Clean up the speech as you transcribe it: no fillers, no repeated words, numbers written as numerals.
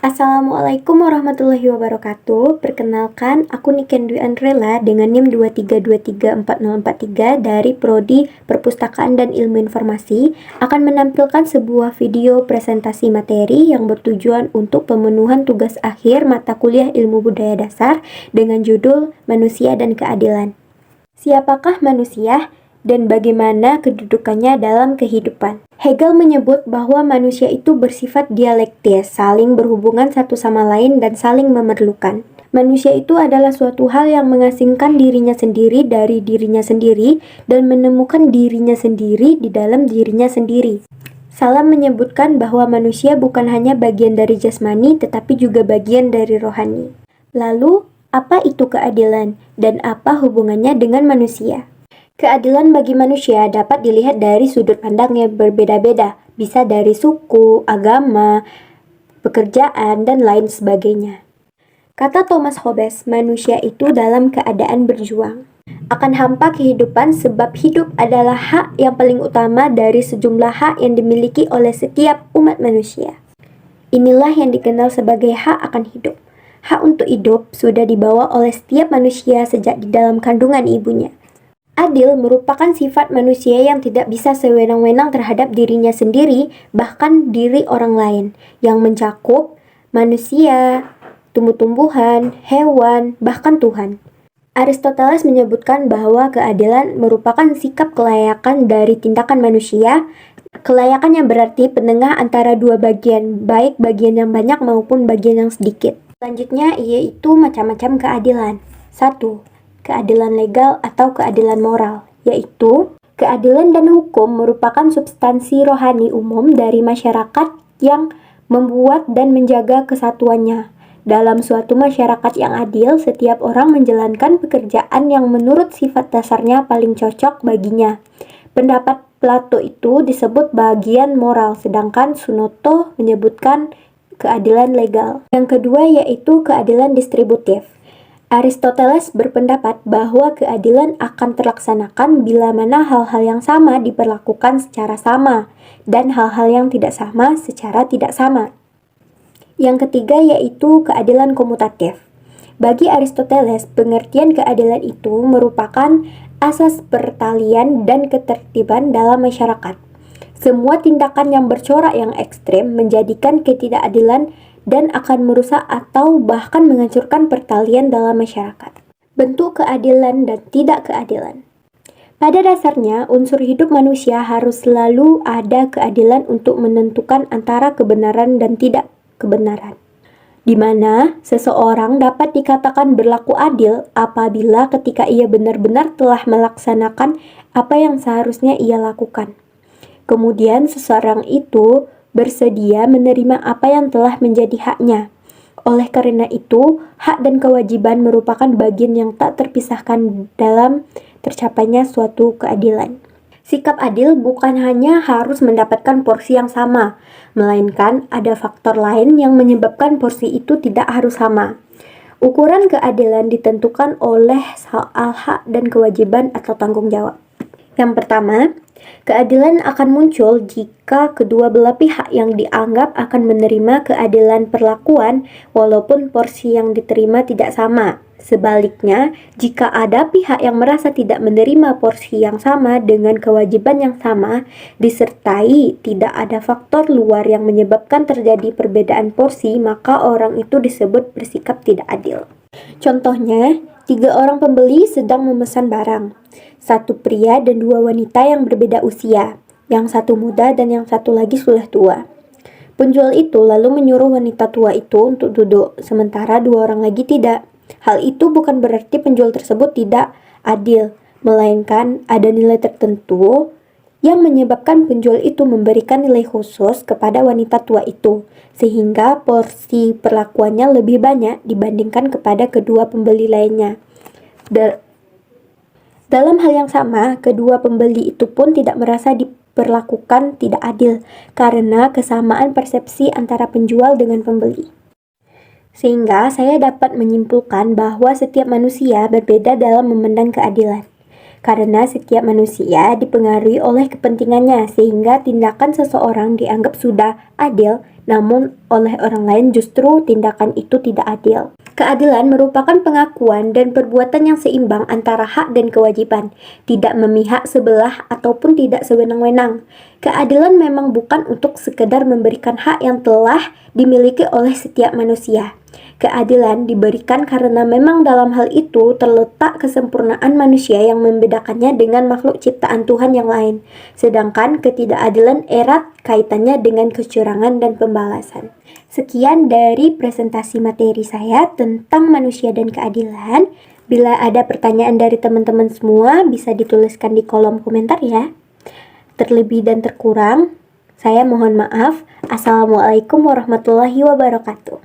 Assalamualaikum warahmatullahi wabarakatuh. Perkenalkan, aku Niken Dwi Andrela dengan NIM 23234043 dari Prodi Perpustakaan dan Ilmu Informasi akan menampilkan sebuah video presentasi materi yang bertujuan untuk pemenuhan tugas akhir mata kuliah Ilmu Budaya Dasar dengan judul Manusia dan Keadilan. Siapakah manusia dan bagaimana kedudukannya dalam kehidupan? Hegel menyebut bahwa manusia itu bersifat dialektis, saling berhubungan satu sama lain dan saling memerlukan. Manusia itu adalah suatu hal yang mengasingkan dirinya sendiri dari dirinya sendiri dan menemukan dirinya sendiri di dalam dirinya sendiri. Salam menyebutkan bahwa manusia bukan hanya bagian dari jasmani tetapi juga bagian dari rohani. Lalu, apa itu keadilan dan apa hubungannya dengan manusia? Keadilan bagi manusia dapat dilihat dari sudut pandang yang berbeda-beda, bisa dari suku, agama, pekerjaan, dan lain sebagainya. Kata Thomas Hobbes, manusia itu dalam keadaan berjuang akan hampa kehidupan sebab hidup adalah hak yang paling utama dari sejumlah hak yang dimiliki oleh setiap umat manusia. Inilah yang dikenal sebagai hak akan hidup. Hak untuk hidup sudah dibawa oleh setiap manusia sejak di dalam kandungan ibunya. Adil merupakan sifat manusia yang tidak bisa sewenang-wenang terhadap dirinya sendiri, bahkan diri orang lain, yang mencakup manusia, tumbuh-tumbuhan, hewan, bahkan Tuhan. Aristoteles menyebutkan bahwa keadilan merupakan sikap kelayakan dari tindakan manusia, kelayakan yang berarti penengah antara dua bagian, baik bagian yang banyak maupun bagian yang sedikit. Selanjutnya yaitu macam-macam keadilan. 1. Keadilan legal atau keadilan moral, yaitu keadilan dan hukum merupakan substansi rohani umum dari masyarakat yang membuat dan menjaga kesatuannya. Dalam suatu masyarakat yang adil, setiap orang menjalankan pekerjaan yang menurut sifat dasarnya paling cocok baginya. Pendapat Plato itu disebut bagian moral, sedangkan Sunoto menyebutkan keadilan legal. Yang kedua yaitu keadilan distributif. Aristoteles berpendapat bahwa keadilan akan terlaksanakan bila mana hal-hal yang sama diperlakukan secara sama dan hal-hal yang tidak sama secara tidak sama. Yang ketiga yaitu keadilan komutatif. Bagi Aristoteles, pengertian keadilan itu merupakan asas pertalian dan ketertiban dalam masyarakat. Semua tindakan yang bercorak yang ekstrem menjadikan ketidakadilan dan akan merusak atau bahkan menghancurkan pertalian dalam masyarakat. Bentuk keadilan dan tidak keadilan. Pada dasarnya, unsur hidup manusia harus selalu ada keadilan untuk menentukan antara kebenaran dan tidak kebenaran. Di mana seseorang dapat dikatakan berlaku adil apabila ketika ia benar-benar telah melaksanakan apa yang seharusnya ia lakukan. Kemudian seseorang itu bersedia menerima apa yang telah menjadi haknya. Oleh karena itu, hak dan kewajiban merupakan bagian yang tak terpisahkan dalam tercapainya suatu keadilan. Sikap adil bukan hanya harus mendapatkan porsi yang sama, melainkan ada faktor lain yang menyebabkan porsi itu tidak harus sama. Ukuran keadilan ditentukan oleh soal hak dan kewajiban atau tanggung jawab. Yang pertama, keadilan akan muncul jika kedua belah pihak yang dianggap akan menerima keadilan perlakuan walaupun porsi yang diterima tidak sama. Sebaliknya, jika ada pihak yang merasa tidak menerima porsi yang sama dengan kewajiban yang sama, disertai tidak ada faktor luar yang menyebabkan terjadi perbedaan porsi, maka orang itu disebut bersikap tidak adil. Contohnya, 3 orang pembeli sedang memesan barang. 1 pria dan 2 wanita yang berbeda usia, yang satu muda dan yang satu lagi sudah tua. Penjual itu lalu menyuruh wanita tua itu untuk duduk, sementara 2 orang lagi tidak. Hal itu bukan berarti penjual tersebut tidak adil, melainkan ada nilai tertentu yang menyebabkan penjual itu memberikan nilai khusus kepada wanita tua itu, sehingga porsi perlakuannya lebih banyak dibandingkan kepada kedua pembeli lainnya. Dalam hal yang sama, kedua pembeli itu pun tidak merasa diperlakukan tidak adil karena kesamaan persepsi antara penjual dengan pembeli. Sehingga saya dapat menyimpulkan bahwa setiap manusia berbeda dalam memandang keadilan. Karena setiap manusia dipengaruhi oleh kepentingannya, sehingga tindakan seseorang dianggap sudah adil, namun oleh orang lain justru tindakan itu tidak adil. Keadilan merupakan pengakuan dan perbuatan yang seimbang antara hak dan kewajiban, tidak memihak sebelah ataupun tidak sewenang-wenang. Keadilan memang bukan untuk sekedar memberikan hak yang telah dimiliki oleh setiap manusia. Keadilan diberikan karena memang dalam hal itu terletak kesempurnaan manusia yang membedakannya dengan makhluk ciptaan Tuhan yang lain. Sedangkan ketidakadilan erat kaitannya dengan kecurangan dan pembalasan. Sekian dari presentasi materi saya tentang manusia dan keadilan. Bila ada pertanyaan dari teman-teman semua, bisa dituliskan di kolom komentar ya. Terlebih dan terkurang, saya mohon maaf. Assalamualaikum warahmatullahi wabarakatuh.